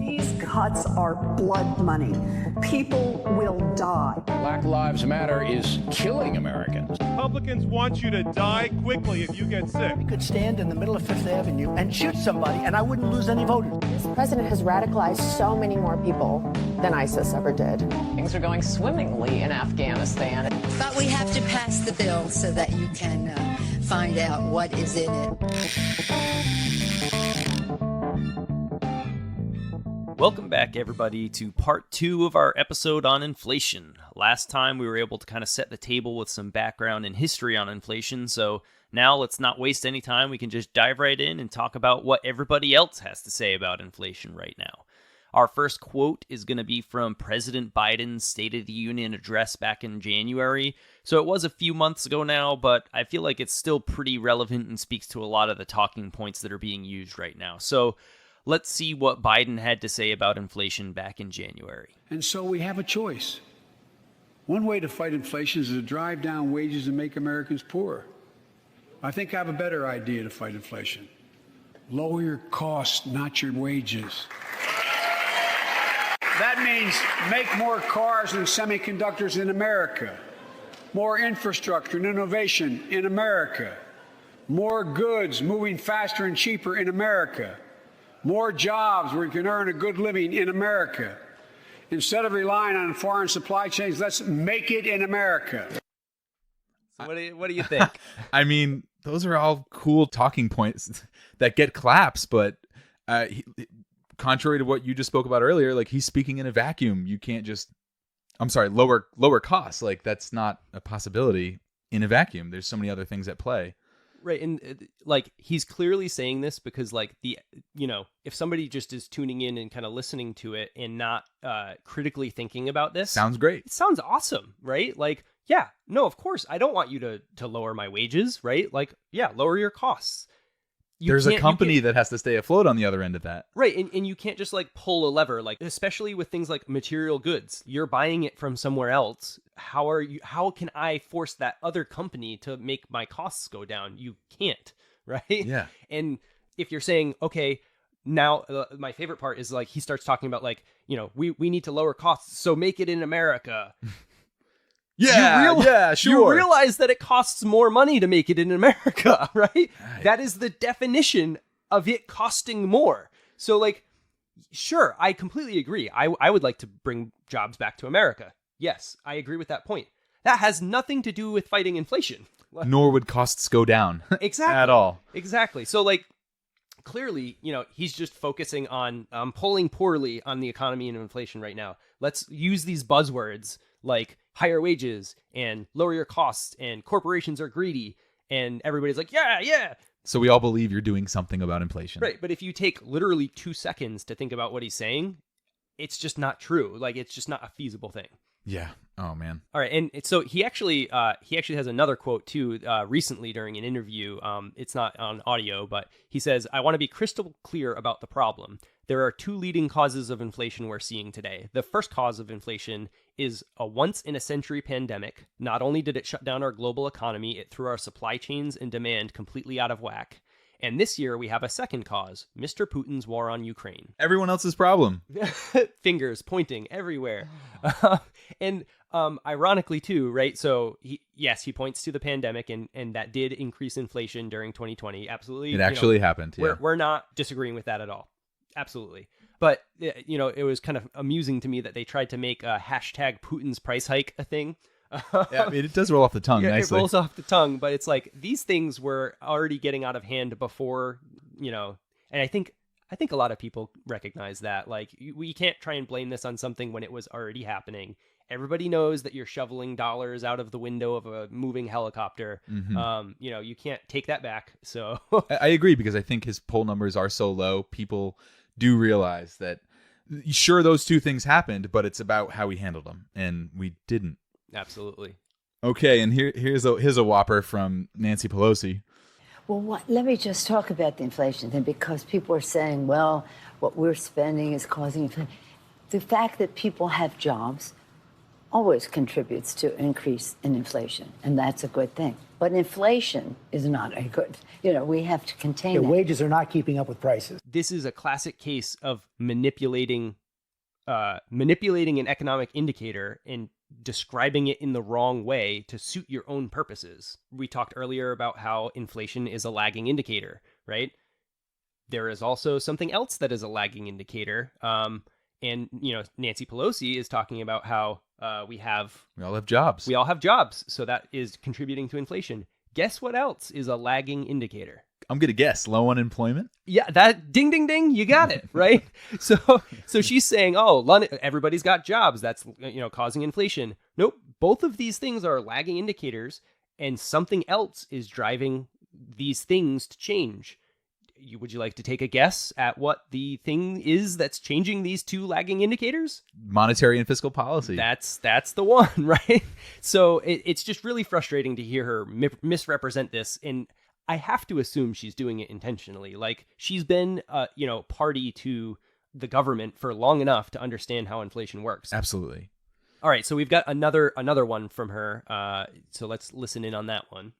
These cuts are blood money. People will die. Black Lives Matter is killing Americans. Republicans want you to die quickly if you get sick. We could stand in the middle of Fifth Avenue and shoot somebody, and I wouldn't lose any voters. This president has radicalized so many more people than ISIS ever did. Things are going swimmingly in Afghanistan. But we have to pass the bill so that you can find out what is in it. Welcome back, everybody, to part 2 of our episode on inflation. Last time we were able to kind of set the table with some background and history on inflation, so now let's not waste any time. We can just dive right in and talk about what everybody else has to say about inflation right now. Our first quote is going to be from President Biden's State of the Union address back in January. So it was a few months ago now, but I feel like it's still pretty relevant and speaks to a lot of the talking points that are being used right now. So let's see what Biden had to say about inflation back in January. And so we have a choice. One way to fight inflation is to drive down wages and make Americans poorer. I think I have a better idea to fight inflation. Lower your costs, not your wages. That means make more cars and semiconductors in America, more infrastructure and innovation in America, more goods moving faster and cheaper in America, more jobs where you can earn a good living in America. Instead of relying on foreign supply chains, let's make it in America. So what do you think? I mean, those are all cool talking points that get claps, but contrary to what you just spoke about earlier, like, he's speaking in a vacuum. You can't just, lower costs. Like, that's not a possibility in a vacuum. There's so many other things at play. Right, and like, he's clearly saying this because, like, if somebody just is tuning in and kind of listening to it and not critically thinking about this, sounds great. It sounds awesome, right? Like, yeah, no, of course, I don't want you to lower my wages, right? Like, yeah, lower your costs. There's a company that has to stay afloat on the other end of that. Right, and you can't just, like, pull a lever, like, especially with things like material goods. You're buying it from somewhere else. How can I force that other company to make my costs go down? You can't, right? Yeah. And if you're saying, okay, now my favorite part is, like, he starts talking about, like, we need to lower costs, so make it in America. Yeah, sure. You realize that it costs more money to make it in America, right? That is the definition of it costing more. So, like, sure, I completely agree. I would like to bring jobs back to America. Yes, I agree with that point. That has nothing to do with fighting inflation. Nor would costs go down. Exactly. At all. Exactly. So, like, clearly, he's just focusing on pulling poorly on the economy and inflation right now. Let's use these buzzwords like higher wages and lower your costs and corporations are greedy and everybody's like, yeah. So we all believe you're doing something about inflation. Right. But if you take literally 2 seconds to think about what he's saying, it's just not true. Like, it's just not a feasible thing. Yeah. Oh, man. All right. And so he actually has another quote, too, recently during an interview. It's not on audio, but he says, "I want to be crystal clear about the problem. There are 2 leading causes of inflation we're seeing today. The first cause of inflation is a once-in-a-century pandemic. Not only did it shut down our global economy, it threw our supply chains and demand completely out of whack. And this year, we have a second cause, Mr. Putin's war on Ukraine." Everyone else's problem. Fingers pointing everywhere. And ironically, too, right? So, he points to the pandemic, and that did increase inflation during 2020. Absolutely. It actually happened. Yeah. We're not disagreeing with that at all. Absolutely. But, it was kind of amusing to me that they tried to make a hashtag Putin's price hike a thing. Yeah, I mean, it does roll off the tongue nicely. It rolls off the tongue, but it's like these things were already getting out of hand before, and I think a lot of people recognize that. Like, we can't try and blame this on something when it was already happening. Everybody knows that you're shoveling dollars out of the window of a moving helicopter. Mm-hmm. You can't take that back. So I agree, because I think his poll numbers are so low. People do realize that, sure, those 2 things happened, but it's about how we handled them, and we didn't. Absolutely. Okay, and here's a whopper from Nancy Pelosi. Well, let me just talk about the inflation thing, because people are saying, well, what we're spending is causing inflation. The fact that people have jobs always contributes to increase in inflation, and that's a good thing. But inflation is not a good, we have to contain The that. wages are not keeping up with prices. This is a classic case of manipulating an economic indicator and describing it in the wrong way to suit your own purposes. We talked earlier about how inflation is a lagging indicator, right? There is also something else that is a lagging indicator. And Nancy Pelosi is talking about how we all have jobs. We all have jobs. So that is contributing to inflation. Guess what else is a lagging indicator? I'm going to guess low unemployment. Yeah, that ding, ding, ding. You got it, right? So she's saying, everybody's got jobs. That's, causing inflation. Nope. Both of these things are lagging indicators, and something else is driving these things to change. Would you like to take a guess at what the thing is that's changing these two lagging indicators? Monetary and fiscal policy. That's the one, right? So it's just really frustrating to hear her misrepresent this, and I have to assume she's doing it intentionally. Like, she's been, party to the government for long enough to understand how inflation works. Absolutely. All right, so we've got another one from her. So let's listen in on that one.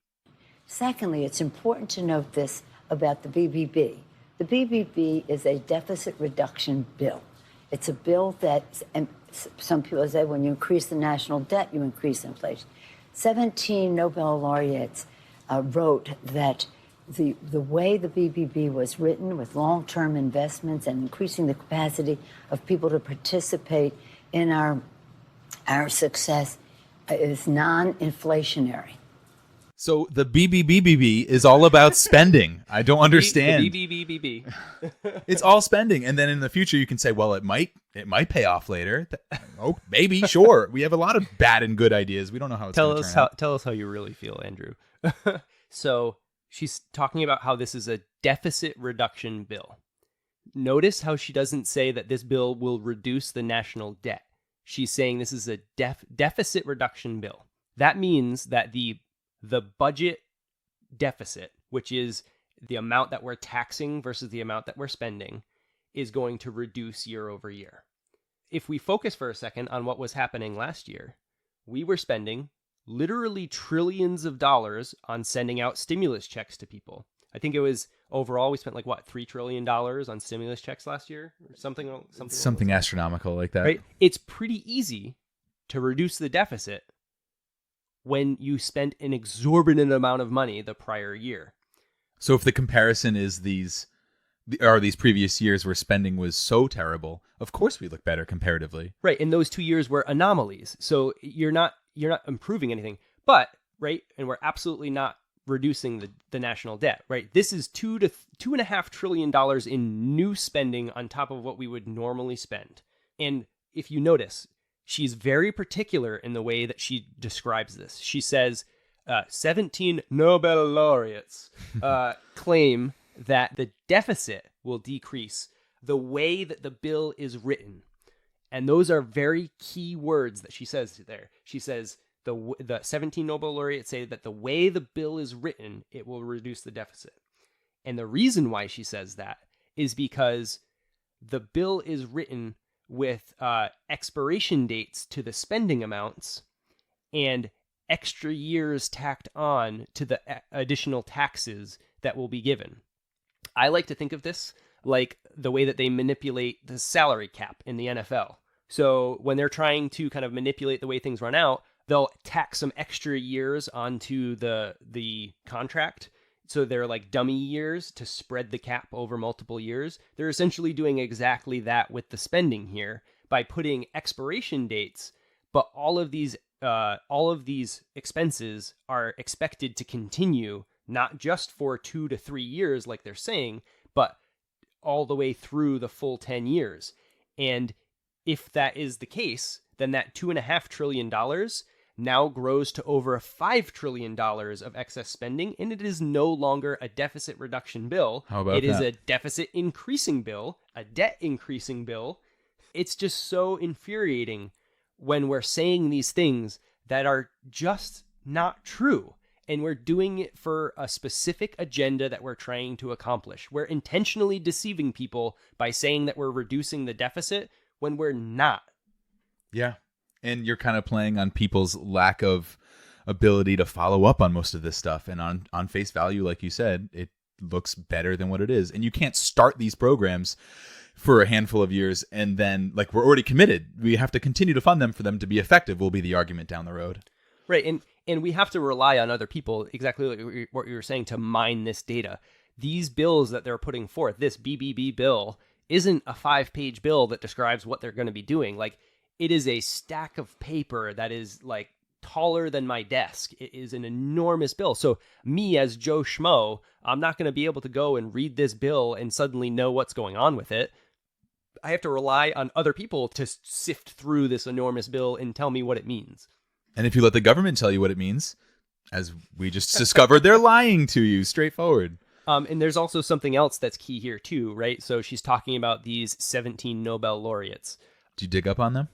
Secondly, it's important to note this about the BBB. The BBB is a deficit reduction bill. It's a bill that, and some people say when you increase the national debt, you increase inflation. 17 Nobel laureates wrote that the way the BBB was written, with long-term investments and increasing the capacity of people to participate in our success, is non-inflationary. So the BBBBB is all about spending. I don't understand. The BBBBB. It's all spending, and then in the future you can say, well, it might pay off later. Oh, maybe, sure. We have a lot of bad and good ideas. We don't know how it's going to turn out. Tell us how you really feel, Andrew. So she's talking about how this is a deficit reduction bill. Notice how she doesn't say that this bill will reduce the national debt. She's saying this is a deficit reduction bill. That means that the budget deficit, which is the amount that we're taxing versus the amount that we're spending, is going to reduce year over year. If we focus for a second on what was happening last year, we were spending literally trillions of dollars on sending out stimulus checks to people. I think it was overall we spent $3 trillion on stimulus checks last year, or something astronomical like that. Right? It's pretty easy to reduce the deficit when you spent an exorbitant amount of money the prior year. So if the comparison is these previous years where spending was so terrible, of course we look better comparatively. Right, and those 2 years were anomalies. So you're not improving anything. But, right, and we're absolutely not reducing the national debt, right? This is $2.5 trillion in new spending on top of what we would normally spend. And if you notice, she's very particular in the way that she describes this. She says 17 Nobel laureates claim that the deficit will decrease the way that the bill is written. And those are very key words that she says there. She says the 17 Nobel laureates say that the way the bill is written, it will reduce the deficit. And the reason why she says that is because the bill is written with expiration dates to the spending amounts and extra years tacked on to the additional taxes that will be given. I like to think of this like the way that they manipulate the salary cap in the NFL. So when they're trying to kind of manipulate the way things run out, they'll tack some extra years onto the contract. So they're like dummy years to spread the cap over multiple years. They're essentially doing exactly that with the spending here by putting expiration dates, but all of these expenses are expected to continue not just for 2 to 3 years like they're saying, but all the way through the full 10 years. And if that is the case, then that $2.5 trillion now grows to over $5 trillion of excess spending, and it is no longer a deficit reduction bill. How about it is that? a deficit increasing bill, a debt increasing bill. It's just so infuriating when we're saying these things that are just not true. And we're doing it for a specific agenda that we're trying to accomplish. We're intentionally deceiving people by saying that we're reducing the deficit when we're not. Yeah. And you're kind of playing on people's lack of ability to follow up on most of this stuff. And on face value, like you said, it looks better than what it is. And you can't start these programs for a handful of years and then, like, we're already committed. We have to continue to fund them for them to be effective, will be the argument down the road. Right. And we have to rely on other people, exactly like what you were saying, to mine this data. These bills that they're putting forth, this BBB bill, isn't a 5-page bill that describes what they're going to be doing. Like, it is a stack of paper that is like taller than my desk. It is an enormous bill. So me as Joe Schmo, I'm not going to be able to go and read this bill and suddenly know what's going on with it. I have to rely on other people to sift through this enormous bill and tell me what it means. And if you let the government tell you what it means, as we just discovered, they're lying to you, straightforward. And there's also something else that's key here too, right? So she's talking about these 17 Nobel laureates. Did you dig up on them?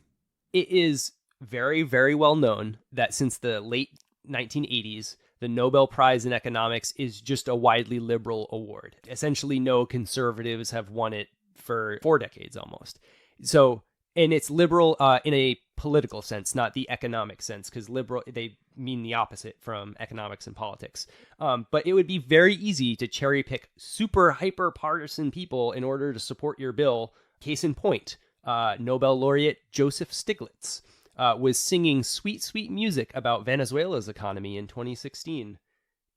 It is very, very well known that since the late 1980s, the Nobel Prize in Economics is just a widely liberal award. Essentially, no conservatives have won it for 4 decades almost. So, and it's liberal in a political sense, not the economic sense, because liberal, they mean the opposite from economics and politics. But it would be very easy to cherry pick super hyper partisan people in order to support your bill. Case in point, Nobel laureate Joseph Stiglitz was singing sweet, sweet music about Venezuela's economy in 2016.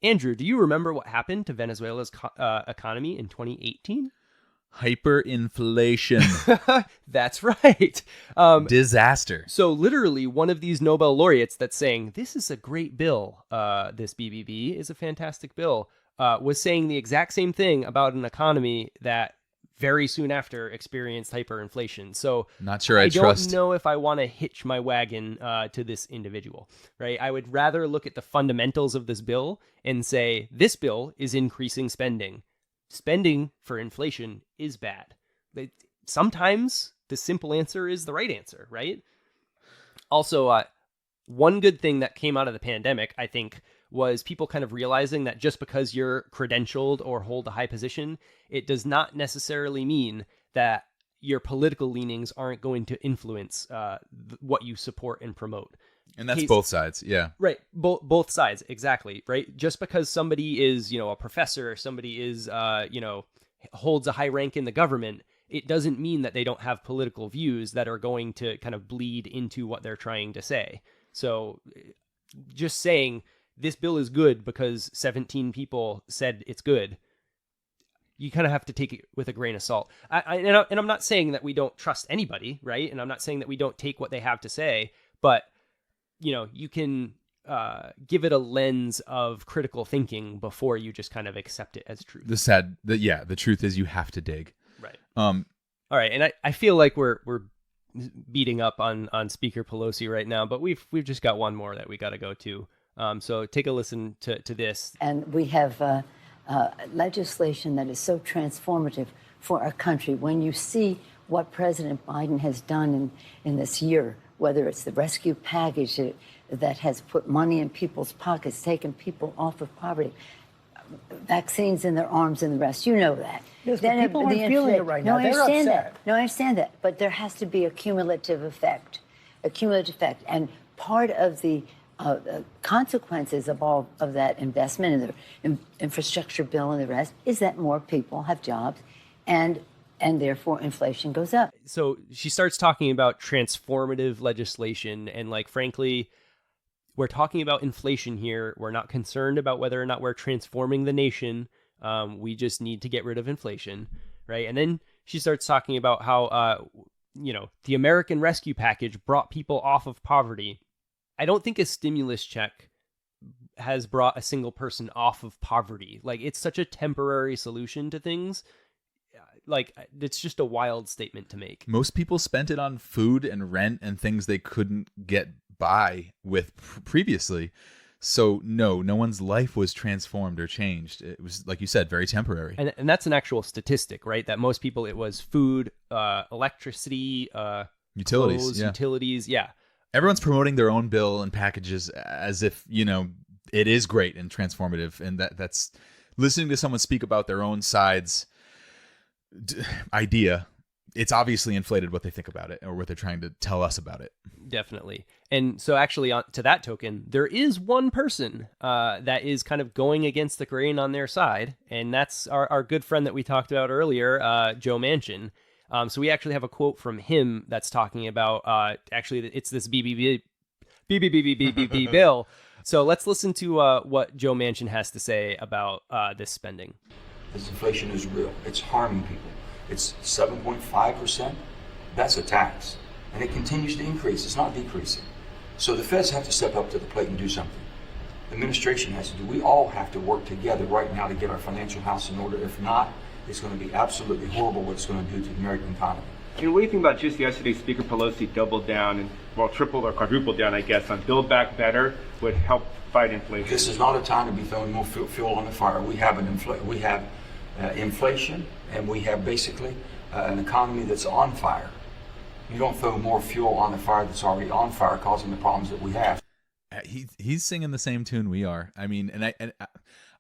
Andrew, do you remember what happened to Venezuela's economy in 2018? Hyperinflation. That's right. Disaster. So literally one of these Nobel laureates that's saying, this is a great bill, this BBB is a fantastic bill, was saying the exact same thing about an economy that very soon after experienced hyperinflation. So not sure I trust. don't know if I want to hitch my wagon to this individual, right? I would rather look at the fundamentals of this bill and say, this bill is increasing spending. Spending for inflation is bad. Sometimes the simple answer is the right answer, right? Also, one good thing that came out of the pandemic, I think, was people kind of realizing that just because you're credentialed or hold a high position, it does not necessarily mean that your political leanings aren't going to influence what you support and promote. And that's both sides, yeah. Right, both sides, exactly, right? Just because somebody is, a professor, or somebody is, holds a high rank in the government, it doesn't mean that they don't have political views that are going to kind of bleed into what they're trying to say. So just saying this bill is good because 17 people said it's good, you kind of have to take it with a grain of salt. And I'm not saying that we don't trust anybody, right? And I'm not saying that we don't take what they have to say, but you can give it a lens of critical thinking before you just kind of accept it as truth. The truth is you have to dig. Right. All right, and I feel like we're beating up on Speaker Pelosi right now, but we've just got one more that we got to go to. So take a listen to this. And we have legislation that is so transformative for our country. When you see what President Biden has done in this year, whether it's the rescue package that has put money in people's pockets, taken people off of poverty, vaccines in their arms and the rest, you know that. Yes, but people aren't feeling it right now. No, I understand that. No, I understand that. But there has to be a cumulative effect. And part of the consequences of all of that investment in the infrastructure bill and the rest is that more people have jobs and therefore inflation goes up. So she starts talking about transformative legislation, and frankly, we're talking about inflation here. We're not concerned about whether or not we're transforming the nation. We just need to get rid of inflation, right? And then she starts talking about how, the American Rescue Package brought people off of poverty. I don't think a stimulus check has brought a single person off of poverty. It's such a temporary solution to things. It's just a wild statement to make. Most people spent it on food and rent and things they couldn't get by with previously. So no one's life was transformed or changed. It was, like you said, very temporary. And that's an actual statistic, right? That most people, it was food, electricity, utilities, clothes, utilities. Yeah. Everyone's promoting their own bill and packages as if, it is great and transformative. And that's listening to someone speak about their own side's idea it's obviously inflated what they think about it or what they're trying to tell us about it. Definitely. And so actually to that token, there is one person that is kind of going against the grain on their side. And that's our good friend that we talked about earlier, Joe Manchin. So we actually have a quote from him that's talking about, actually, it's this BBB bill. So let's listen to what Joe Manchin has to say about this spending. This inflation is real. It's harming people. It's 7.5%. That's a tax. And it continues to increase. It's not decreasing. So the feds have to step up to the plate and do something. The administration has to do. We all have to work together right now to get our financial house in order. If not, it's going to be absolutely horrible what it's going to do to the American economy. And what do you think about just yesterday, Speaker Pelosi doubled down and, well, tripled or quadrupled down, I guess, on Build Back Better would help fight inflation? This is not a time to be throwing more fuel on the fire. We have inflation, and we have basically an economy that's on fire. You don't throw more fuel on the fire that's already on fire, causing the problems that we have. He's singing the same tune we are. I mean, and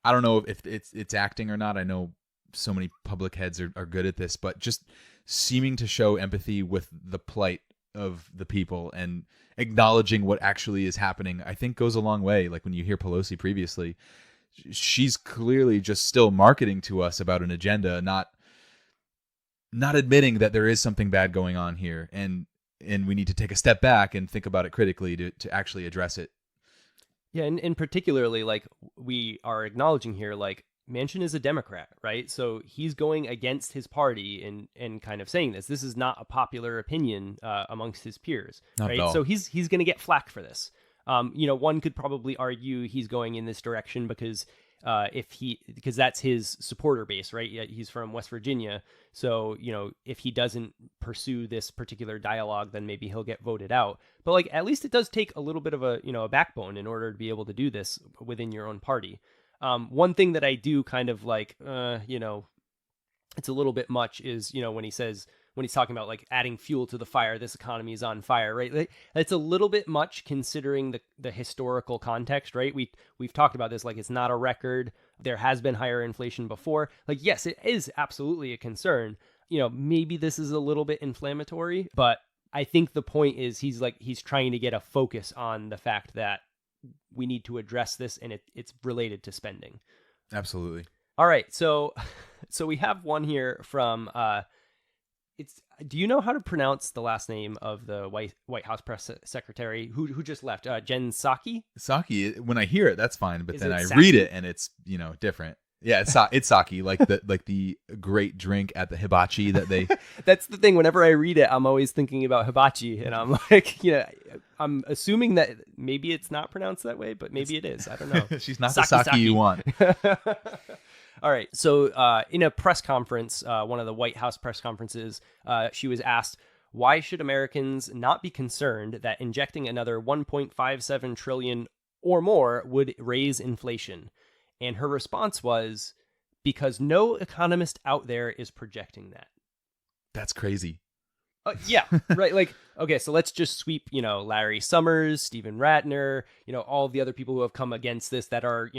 I don't know if it's acting or not. I know so many public heads are good at this, but just seeming to show empathy with the plight of the people and acknowledging what actually is happening, I think goes a long way. Like when you hear Pelosi previously, she's clearly just still marketing to us about an agenda, not admitting that there is something bad going on here, and we need to take a step back and think about it critically to actually address it. Yeah, and particularly, like, we are acknowledging here, like, Manchin is a Democrat, right? So he's going against his party and kind of saying this. This is not a popular opinion amongst his peers, not right? at all. So he's going to get flack for this. One could probably argue he's going in this direction because because that's his supporter base, right? He's from West Virginia. So, if he doesn't pursue this particular dialogue, then maybe he'll get voted out. But like, at least it does take a little bit of a backbone in order to be able to do this within your own party. One thing that I do kind of like, it's a little bit much is, when he's talking about like adding fuel to the fire, this economy is on fire, right? Like, it's a little bit much considering the historical context, right? We've talked about this, like, it's not a record. There has been higher inflation before. Like, yes, it is absolutely a concern. Maybe this is a little bit inflammatory, but I think the point is he's trying to get a focus on the fact that we need to address this, and it's related to spending. Absolutely. All right, so we have one here from do you know how to pronounce the last name of the White House press secretary who just left? Jen Psaki? Psaki. When I hear it, that's fine, but then I Psaki? read it and it's different. Yeah, it's Saki, like the great drink at the hibachi that they. That's the thing. Whenever I read it, I'm always thinking about hibachi, and I'm like, I'm assuming that maybe it's not pronounced that way, but maybe it is. I don't know. She's not the Saki you want. All right. So in a press conference, one of the White House press conferences, she was asked, why should Americans not be concerned that injecting another $1.57 trillion or more would raise inflation? And her response was, because no economist out there is projecting that. That's crazy. Yeah, right. Like, okay, so let's just sweep, Larry Summers, Stephen Ratner, all of the other people who have come against this that are,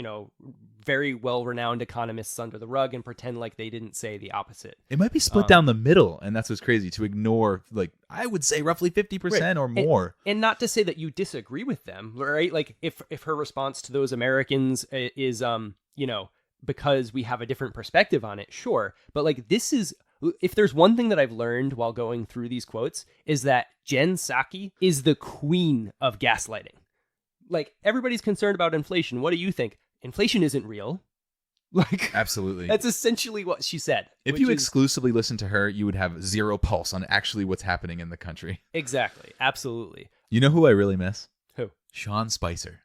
very well-renowned economists under the rug and pretend like they didn't say the opposite. It might be split down the middle, and that's what's crazy, to ignore, like, I would say roughly 50% or more. And not to say that you disagree with them, right? Like, if her response to those Americans is, because we have a different perspective on it, sure. But, like, this is... If there's one thing that I've learned while going through these quotes, is that Jen Psaki is the queen of gaslighting. Like, everybody's concerned about inflation. What do you think? Inflation isn't real. Like, absolutely. That's essentially what she said. If you exclusively listen to her, you would have zero pulse on actually what's happening in the country. Exactly. Absolutely. You know who I really miss? Who? Sean Spicer.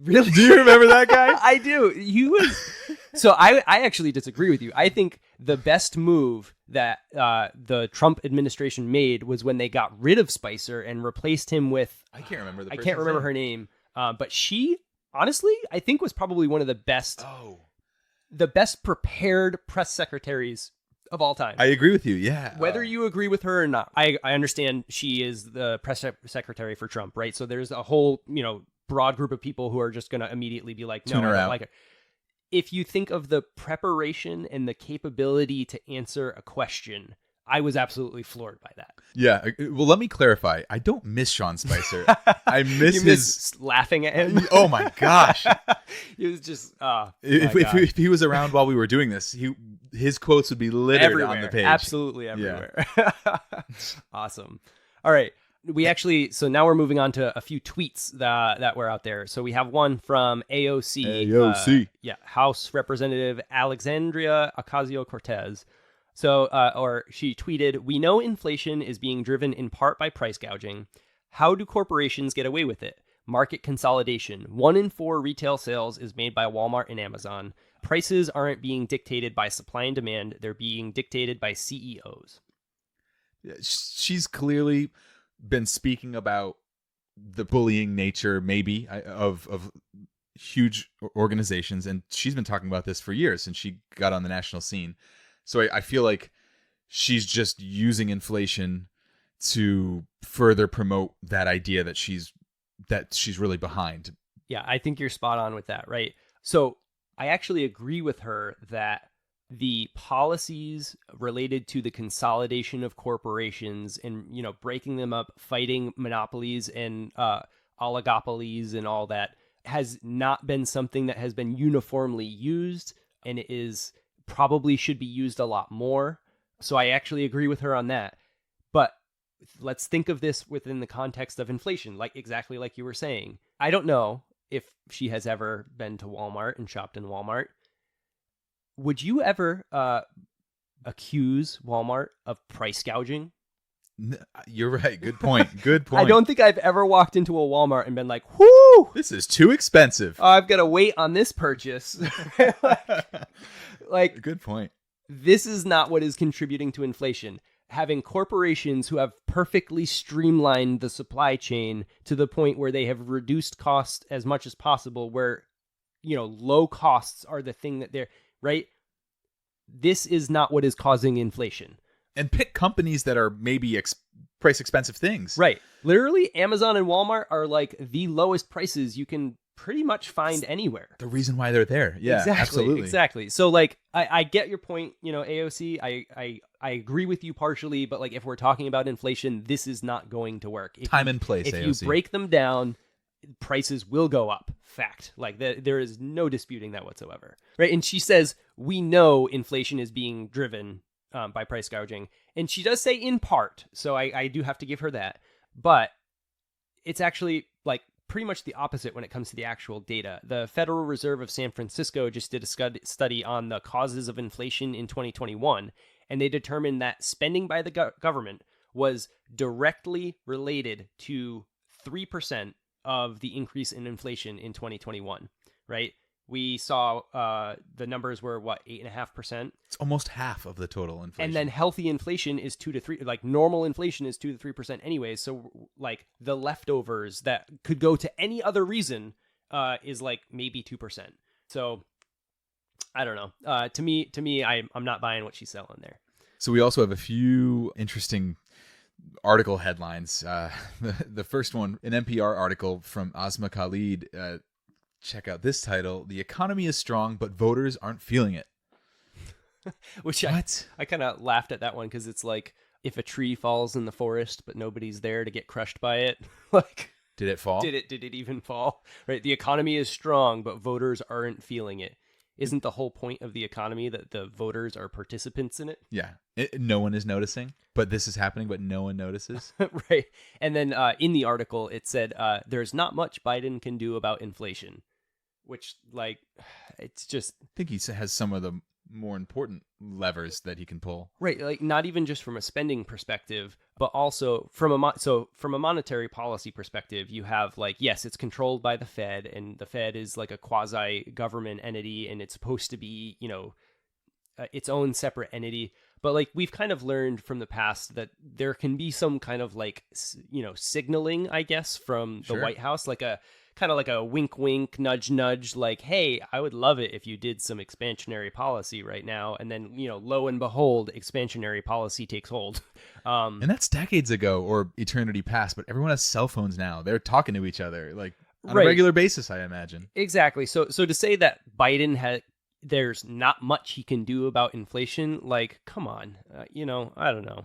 Really? Do you remember that guy? I do. He was... So I actually disagree with you. I think the best move that the Trump administration made was when they got rid of Spicer and replaced him with... I can't remember her name. But she, honestly, I think was probably one of the best... the best prepared press secretaries of all time. I agree with you, yeah. Whether you agree with her or not, I understand she is the press secretary for Trump, right? So there's a whole, broad group of people who are just going to immediately be like, no, I don't like her. If you think of the preparation and the capability to answer a question I was absolutely floored by that. Yeah. Well, let me clarify. I don't miss Sean Spicer. I miss miss laughing at him. Oh my gosh. He was just if he was around while we were doing this, his quotes would be littered everywhere. on the page. Absolutely everywhere. Yeah. Awesome. All right. So now we're moving on to a few tweets that were out there. So we have one from AOC. House Representative Alexandria Ocasio-Cortez. So, or she tweeted, "We know inflation is being driven in part by price gouging. How do corporations get away with it? Market consolidation. 1 in 4 retail sales is made by Walmart and Amazon. Prices aren't being dictated by supply and demand. They're being dictated by CEOs." She's clearly been speaking about the bullying nature, maybe, of huge organizations, and she's been talking about this for years since she got on the national scene. So I feel like she's just using inflation to further promote that idea that she's really behind. Yeah, I think you're spot on with that, right? So I actually agree with her that the policies related to the consolidation of corporations and, breaking them up, fighting monopolies and oligopolies and all that has not been something that has been uniformly used, and it is probably should be used a lot more. So I actually agree with her on that. But let's think of this within the context of inflation, exactly like you were saying. I don't know if she has ever been to Walmart and shopped in Walmart. Would you ever accuse Walmart of price gouging? You're right. Good point. Good point. I don't think I've ever walked into a Walmart and been like, "Whoo, this is too expensive. I've got to wait on this purchase." Good point. This is not what is contributing to inflation. Having corporations who have perfectly streamlined the supply chain to the point where they have reduced costs as much as possible, where, low costs are the thing that they're, right? This is not what is causing inflation. And pick companies that are maybe price expensive things. Right. Literally, Amazon and Walmart are like the lowest prices you can pretty much find anywhere. The reason why they're there. Yeah, exactly, absolutely. Exactly. So I get your point, AOC. I agree with you partially, but if we're talking about inflation, this is not going to work. Time and place, If AOC. you break them down, prices will go up. Fact. There is no disputing that whatsoever. Right. And she says, we know inflation is being driven by price gouging. And she does say in part. So I do have to give her that. But it's actually pretty much the opposite when it comes to the actual data. The Federal Reserve of San Francisco just did a study on the causes of inflation in 2021. And they determined that spending by the government was directly related to 3% of the increase in inflation in 2021, right? We saw the numbers were 8.5%. It's almost half of the total inflation. And then healthy inflation is 2 to 3. Normal inflation is 2 to 3% anyway. So the leftovers that could go to any other reason is maybe 2%. So I don't know. To me, I'm not buying what she's selling there. So we also have a few interesting article headlines. The first one, an NPR article from Asma Khalid. Check out this title: "The economy is strong, but voters aren't feeling it." Which I kind of laughed at that one because it's like if a tree falls in the forest, but nobody's there to get crushed by it. Did it fall? Did it even fall? Right. The economy is strong, but voters aren't feeling it. Isn't the whole point of the economy that the voters are participants in it? Yeah. No one is noticing, but this is happening, but no one notices. Right. And then in the article, it said, there's not much Biden can do about inflation, which it's just... I think he has some of the more important levers that he can pull. Right. Not even just from a spending perspective, but also from a monetary policy perspective, you have yes, it's controlled by the Fed, and the Fed is a quasi government entity, and it's supposed to be, its own separate entity. But we've kind of learned from the past that there can be some kind of signaling, I guess, from the White House, kind of like a wink, wink, nudge, nudge, hey, I would love it if you did some expansionary policy right now. And then, lo and behold, expansionary policy takes hold. And that's decades ago or eternity past, but everyone has cell phones now. They're talking to each other on a regular basis, I imagine. Exactly. So to say that Biden there's not much he can do about inflation. Like, come on, I don't know.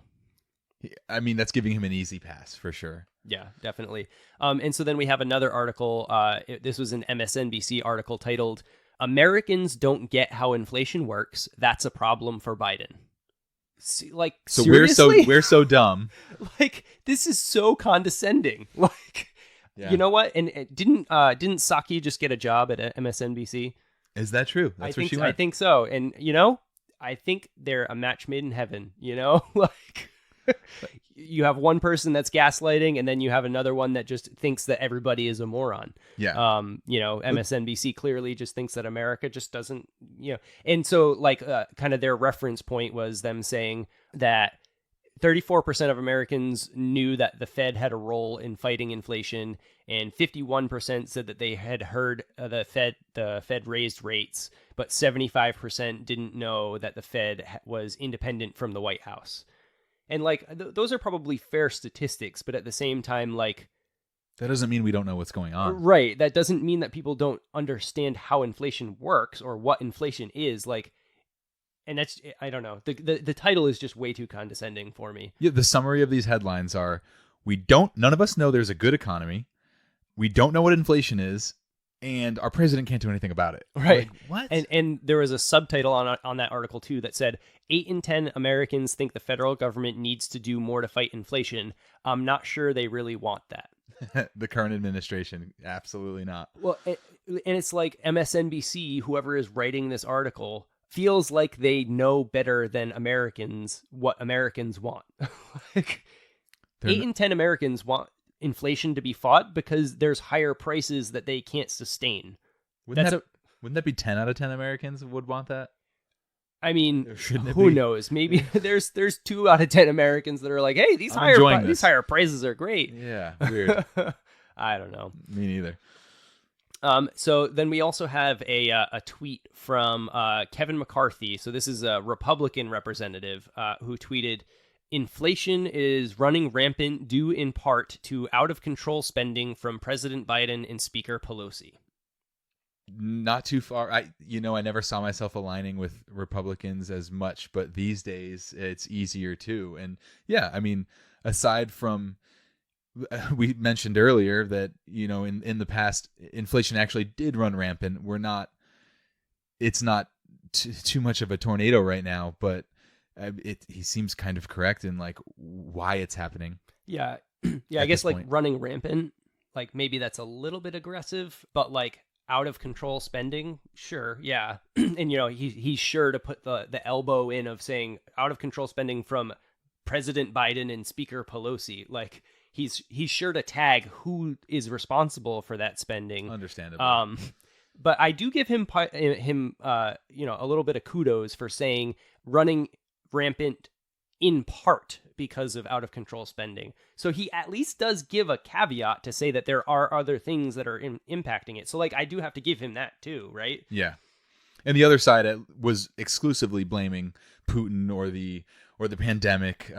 I mean, that's giving him an easy pass for sure. Yeah, definitely. And so then we have another article. This was an MSNBC article titled, "Americans Don't Get How Inflation Works. That's a Problem for Biden." Like, so seriously? we're so dumb. Like, this is so condescending. Like, You know what? And didn't Psaki just get a job at MSNBC? Is that true? That's where she went. I think so. And I think they're a match made in heaven. Like, you have one person that's gaslighting, and then you have another one that just thinks that everybody is a moron. Yeah. MSNBC clearly just thinks that America just doesn't, And so, like, kind of their reference point was them saying that 34% of Americans knew that the Fed had a role in fighting inflation, and 51% said that they had heard the Fed raised rates, but 75% didn't know that the Fed was independent from the White House. And like those are probably fair statistics, but at the same time, like, that doesn't mean we don't know what's going on. Right. That doesn't mean that people don't understand how inflation works or what inflation is. Like, and that's, I don't know. The title is just way too condescending for me. Yeah, the summary of these headlines are: none of us know there's a good economy. We don't know what inflation is, and our president can't do anything about it. Right. Like, what? And there was a subtitle on that article too that said 8 in 10 Americans think the federal government needs to do more to fight inflation. I'm not sure they really want that. The current administration, absolutely not. Well, and it's like MSNBC, whoever is writing this article, feels like they know better than Americans what Americans want. Like, 8 in 10 Americans want inflation to be fought because there's higher prices that they can't sustain. Wouldn't that be 10 out of 10 Americans would want that? I mean, who knows? Maybe there's 2 out of 10 Americans that are like, hey, these higher prices are great. Yeah, weird. I don't know. Me neither. So then we also have a tweet from Kevin McCarthy. So this is a Republican representative who tweeted, "Inflation is running rampant due in part to out-of-control spending from President Biden and Speaker Pelosi." Not too far. I never saw myself aligning with Republicans as much, but these days it's easier too. And yeah, I mean, aside from, we mentioned earlier that, in the past, inflation actually did run rampant. It's not too much of a tornado right now, but he seems kind of correct in like why it's happening. Yeah. Yeah. I guess like running rampant, like maybe that's a little bit aggressive, but like out of control spending. Sure. Yeah. And he's sure to put the elbow in of saying out of control spending from President Biden and Speaker Pelosi. Like he's sure to tag who is responsible for that spending. Understandable. But I do give him a little bit of kudos for saying running rampant in part because of out of control spending. So he at least does give a caveat to say that there are other things that are impacting it. So like I do have to give him that too, right? Yeah. And the other side was exclusively blaming Putin or the pandemic.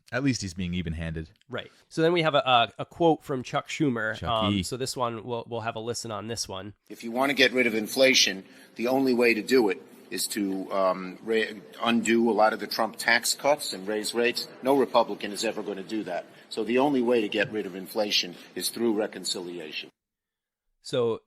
At least he's being even-handed. Right. So then we have a quote from Chuck Schumer. Chucky. So this one, we'll have a listen on this one. If you want to get rid of inflation, the only way to do it is to undo a lot of the Trump tax cuts and raise rates. No Republican is ever going to do that. So the only way to get rid of inflation is through reconciliation. So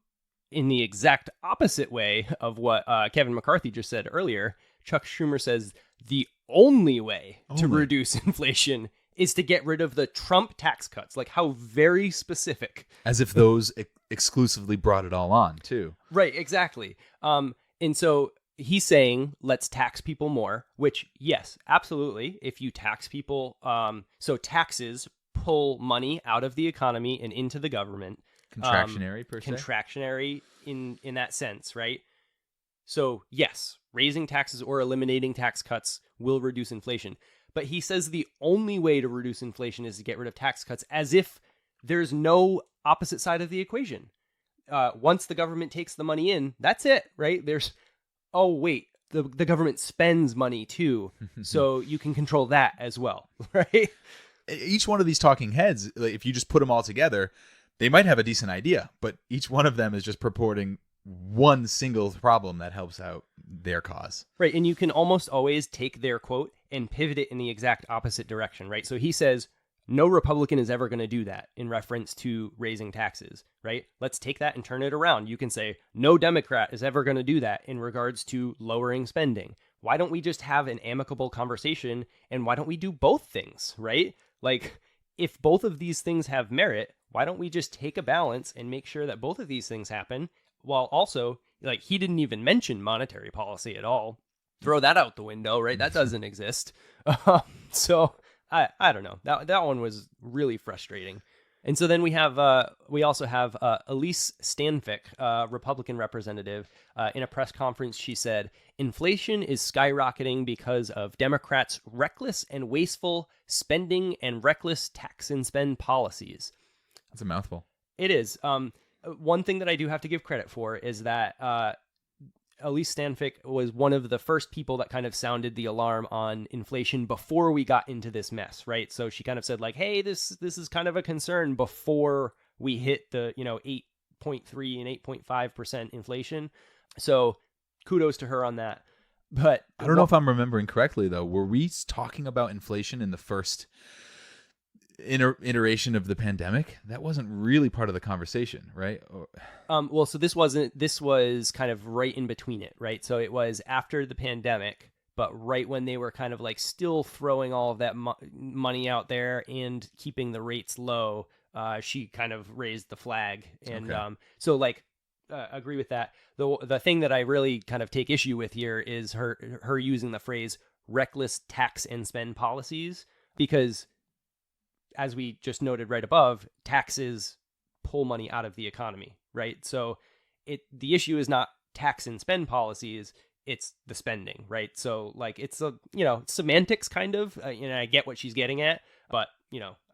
in the exact opposite way of what Kevin McCarthy just said earlier, Chuck Schumer says the only way to reduce inflation is to get rid of the Trump tax cuts. Like how very specific. As if those exclusively brought it all on, too. Right, exactly. And so he's saying, let's tax people more, which, yes, absolutely. If you tax people, so taxes pull money out of the economy and into the government. Contractionary, per se. Contractionary in that sense, right? So, yes, raising taxes or eliminating tax cuts will reduce inflation. But he says the only way to reduce inflation is to get rid of tax cuts, as if there's no opposite side of the equation. Once the government takes the money in, that's it, right? Oh, wait, the government spends money too, so you can control that as well, right? Each one of these talking heads, like, if you just put them all together, they might have a decent idea, but each one of them is just purporting one single problem that helps out their cause. Right. And you can almost always take their quote and pivot it in the exact opposite direction, right? So he says, no Republican is ever going to do that in reference to raising taxes, right? Let's take that and turn it around. You can say, no Democrat is ever going to do that in regards to lowering spending. Why don't we just have an amicable conversation, and why don't we do both things, right? Like, if both of these things have merit, why don't we just take a balance and make sure that both of these things happen, while also, like, he didn't even mention monetary policy at all. Throw that out the window, right? That doesn't exist. So I don't know. That one was really frustrating. And so then we also have Elise Stanfick, Republican representative. In a press conference, she said, inflation is skyrocketing because of Democrats' reckless and wasteful spending and reckless tax and spend policies. That's a mouthful. It is. One thing that I do have to give credit for is that Elise Stanfick was one of the first people that kind of sounded the alarm on inflation before we got into this mess, right? So she kind of said like, hey, this is kind of a concern before we hit the, 8.3 and 8.5% inflation. So kudos to her on that. But I don't know if I'm remembering correctly, though. Were we talking about inflation in the first iteration of the pandemic? That wasn't really part of the conversation, right? Well, so this was kind of right in between it, right? So it was after the pandemic, but right when they were kind of like still throwing all of that money out there and keeping the rates low, she kind of raised the flag. And Okay. So like, agree with that. The thing that I really kind of take issue with here is her using the phrase reckless tax and spend policies, because as we just noted right above, taxes pull money out of the economy, right? So the issue is not tax and spend policies, it's the spending, right? So like it's semantics kind of, and I get what she's getting at, but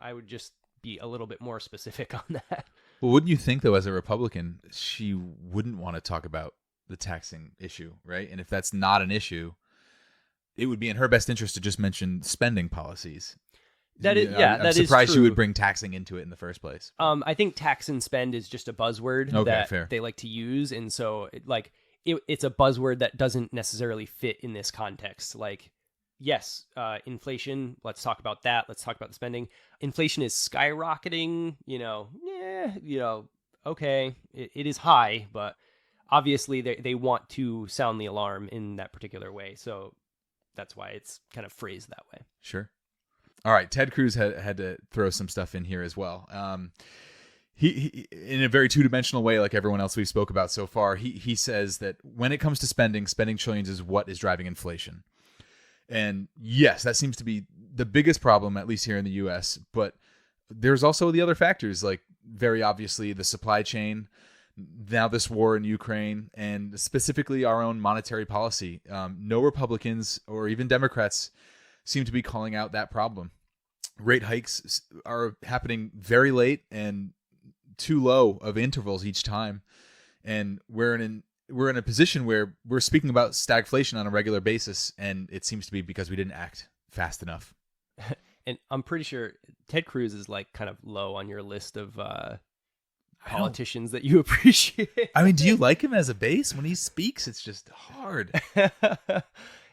I would just be a little bit more specific on that. Well, wouldn't you think, though, as a Republican, she wouldn't want to talk about the taxing issue, right? And if that's not an issue, it would be in her best interest to just mention spending policies. I'm surprised she would bring taxing into it in the first place. I think tax and spend is just a buzzword that they like to use, and so it's a buzzword that doesn't necessarily fit in this context. Like, yes, inflation. Let's talk about that. Let's talk about the spending. Inflation is skyrocketing. Okay, it is high, but obviously they want to sound the alarm in that particular way. So that's why it's kind of phrased that way. Sure. All right, Ted Cruz had to throw some stuff in here as well. He in a very two-dimensional way, like everyone else we spoke about so far, he says that when it comes to spending trillions is what is driving inflation. And yes, that seems to be the biggest problem, at least here in the U.S., but there's also the other factors, like very obviously the supply chain, now this war in Ukraine, and specifically our own monetary policy. No Republicans or even Democrats seem to be calling out that problem. Rate hikes are happening very late and too low of intervals each time, and we're in a position where we're speaking about stagflation on a regular basis, and it seems to be because we didn't act fast enough. And I'm pretty sure Ted Cruz is like kind of low on your list of politicians that you appreciate. I mean, do you like him as a base? When he speaks, it's just hard.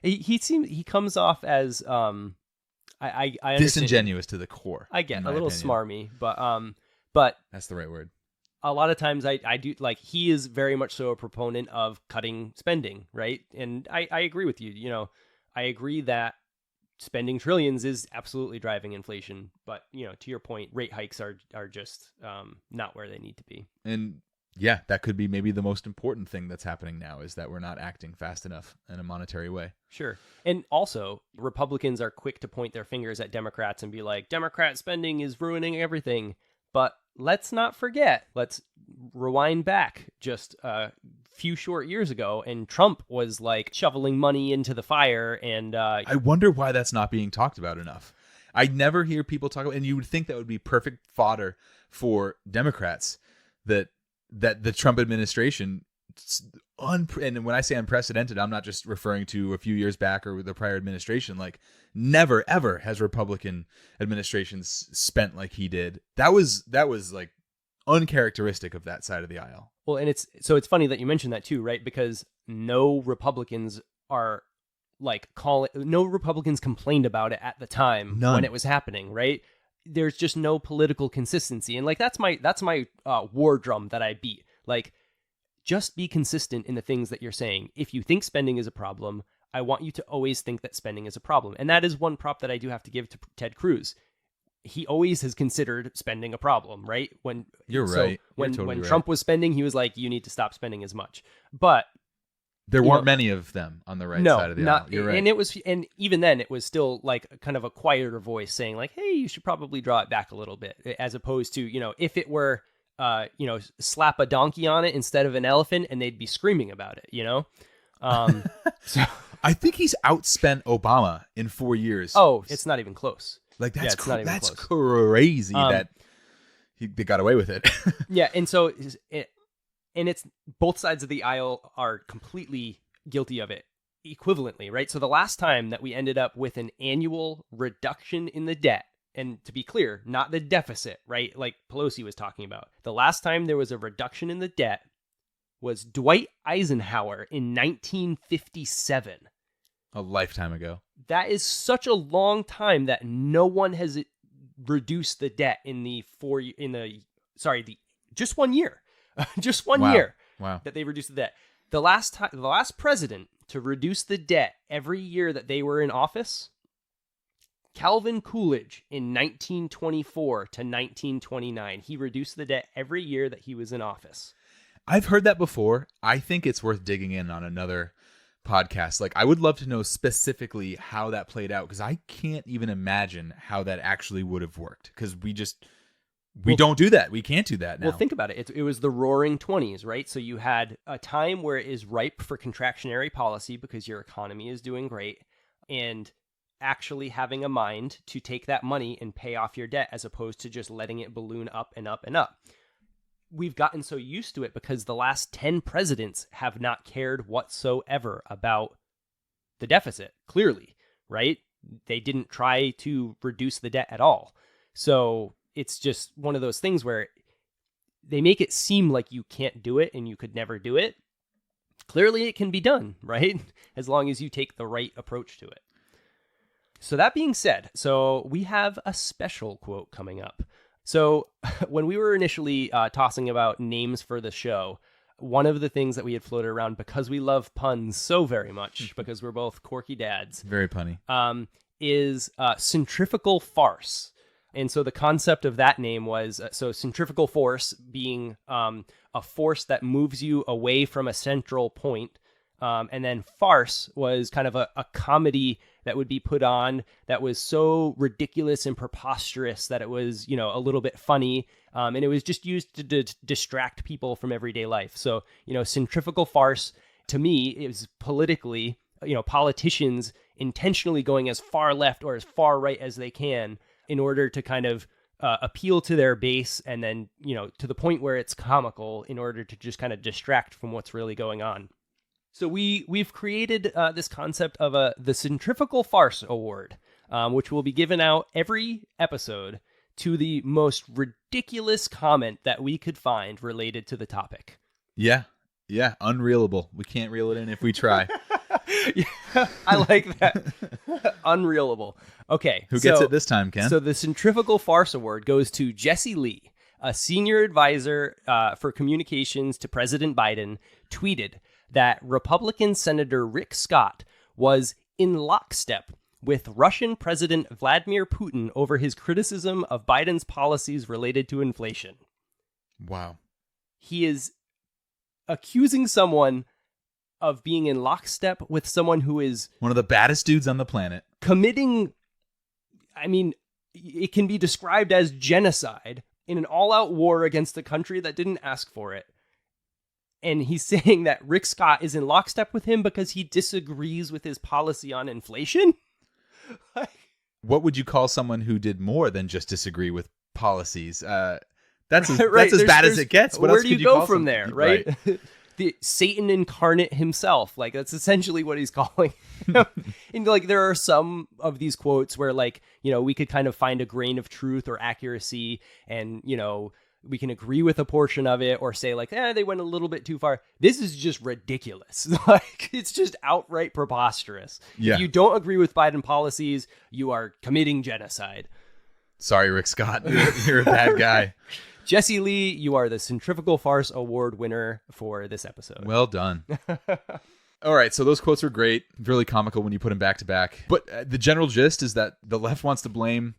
He comes off as I disingenuous to the core. I get a little smarmy, but that's the right word. A lot of times I do, like, he is very much so a proponent of cutting spending, right? And I agree with you. I agree that spending trillions is absolutely driving inflation, but to your point, rate hikes are just not where they need to be. And yeah, that could be maybe the most important thing that's happening now, is that we're not acting fast enough in a monetary way. Sure. And also, Republicans are quick to point their fingers at Democrats and be like, Democrat spending is ruining everything. But let's not forget, let's rewind back just a few short years ago, and Trump was like shoveling money into the fire. And I wonder why that's not being talked about enough. I never hear people talk about, and you would think that would be perfect fodder for Democrats, that the Trump administration, and when I say unprecedented, I'm not just referring to a few years back or the prior administration. Like, never ever has Republican administrations spent like he did. That was like uncharacteristic of that side of the aisle. Well, and it's funny that you mentioned that too, right? Because no Republicans complained about it at the time when it was happening, right? There's just no political consistency. And like, that's my war drum that I beat. Like, just be consistent in the things that you're saying. If you think spending is a problem, I want you to always think that spending is a problem. And that is one prop that I do have to give to Ted Cruz. He always has considered spending a problem, right? When Trump was spending, he was like, you need to stop spending as much. But there weren't many of them on the right side of the aisle. You're right. And even then it was still like kind of a quieter voice saying like, hey, you should probably draw it back a little bit, as opposed to, if it were, slap a donkey on it instead of an elephant and they'd be screaming about it, So I think he's outspent Obama in 4 years. Oh, it's not even close. Like that's crazy that they got away with it. Yeah, and so it's both sides of the aisle are completely guilty of it equivalently, right? So the last time that we ended up with an annual reduction in the debt, and to be clear, not the deficit, right? Like Pelosi was talking about. The last time there was a reduction in the debt was Dwight Eisenhower in 1957. A lifetime ago. That is such a long time that no one has reduced the debt in just 1 year. Just one year that they reduced the debt. The last president to reduce the debt every year that they were in office, Calvin Coolidge in 1924 to 1929. He reduced the debt every year that he was in office. I've heard that before. I think it's worth digging in on another podcast. Like, I would love to know specifically how that played out, because I can't even imagine how that actually would have worked, because we don't do that. We can't do that now. Well, think about it. It was the roaring 20s, right? So you had a time where it is ripe for contractionary policy because your economy is doing great, and actually having a mind to take that money and pay off your debt as opposed to just letting it balloon up and up and up. We've gotten so used to it because the last 10 presidents have not cared whatsoever about the deficit, clearly, right? They didn't try to reduce the debt at all. So it's just one of those things where they make it seem like you can't do it and you could never do it. Clearly it can be done, right? As long as you take the right approach to it. So that being said, so we have a special quote coming up. So when we were initially tossing about names for the show, one of the things that we had floated around, because we love puns so very much, because we're both quirky dads. Very punny. Is centrifugal farce. And so the concept of that name was, so centrifugal force being a force that moves you away from a central point. And then farce was kind of a comedy that would be put on that was so ridiculous and preposterous that it was, a little bit funny. And it was just used to distract people from everyday life. So, centrifugal farce, to me, is politically, politicians intentionally going as far left or as far right as they can in order to kind of appeal to their base, and then, to the point where it's comical in order to just kind of distract from what's really going on. So we've created this concept of the Centrifugal Farce Award, which will be given out every episode to the most ridiculous comment that we could find related to the topic. Yeah, unreelable. We can't reel it in if we try. Yeah, I like that. Unreelable. Okay. Who gets it this time, Ken? So the Centrifugal Farce Award goes to Jesse Lee, a senior advisor for communications to President Biden, tweeted that Republican Senator Rick Scott was in lockstep with Russian President Vladimir Putin over his criticism of Biden's policies related to inflation. Wow. He is accusing someone of being in lockstep with someone who is one of the baddest dudes on the planet, committing, it can be described as genocide in an all-out war against a country that didn't ask for it. And he's saying that Rick Scott is in lockstep with him because he disagrees with his policy on inflation? What would you call someone who did more than just disagree with policies? That's as bad as it gets. What where else do could you go call from there, right? The Satan incarnate himself. Like, that's essentially what he's calling him. And there are some of these quotes where we could kind of find a grain of truth or accuracy and, we can agree with a portion of it or say like, they went a little bit too far. This is just ridiculous. Like, it's just outright preposterous. Yeah. If you don't agree with Biden policies, you are committing genocide. Sorry, Rick Scott. You're a bad guy. Jesse Lee, you are the Centrifugal Farce Award winner for this episode. Well done. All right, so those quotes are great. Really comical when you put them back to back. But the general gist is that the left wants to blame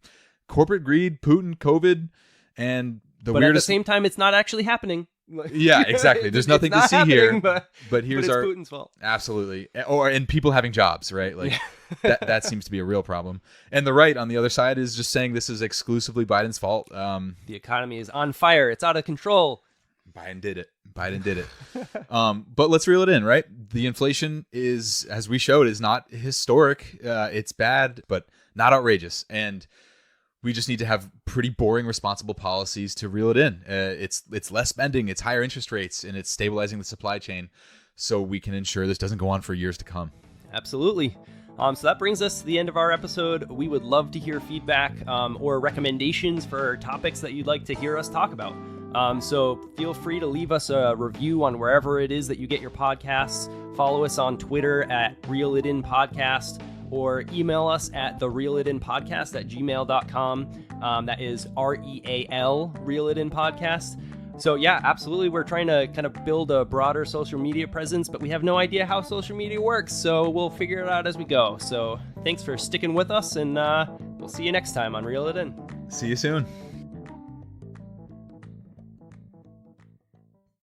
corporate greed, Putin, COVID, and but at the same time, it's not actually happening. Yeah, exactly. There's nothing to see here. But here's it's our Putin's fault. Absolutely. And people having jobs, right? Like that seems to be a real problem. And the right on the other side is just saying this is exclusively Biden's fault. The economy is on fire. It's out of control. Biden did it. But let's reel it in, right? The inflation is, as we showed, is not historic. It's bad, but not outrageous. And we just need to have pretty boring, responsible policies to reel it in. It's less spending, it's higher interest rates, and it's stabilizing the supply chain so we can ensure this doesn't go on for years to come. Absolutely. So that brings us to the end of our episode. We would love to hear feedback or recommendations for topics that you'd like to hear us talk about. So feel free to leave us a review on wherever it is that you get your podcasts. Follow us on Twitter at ReelItInPodcast, or email us at thereelitInpodcast@gmail.com. That is REAL, ReelItInPodcast. So yeah, absolutely. We're trying to kind of build a broader social media presence, but we have no idea how social media works. So we'll figure it out as we go. So thanks for sticking with us, and we'll see you next time on Reel It In. See you soon.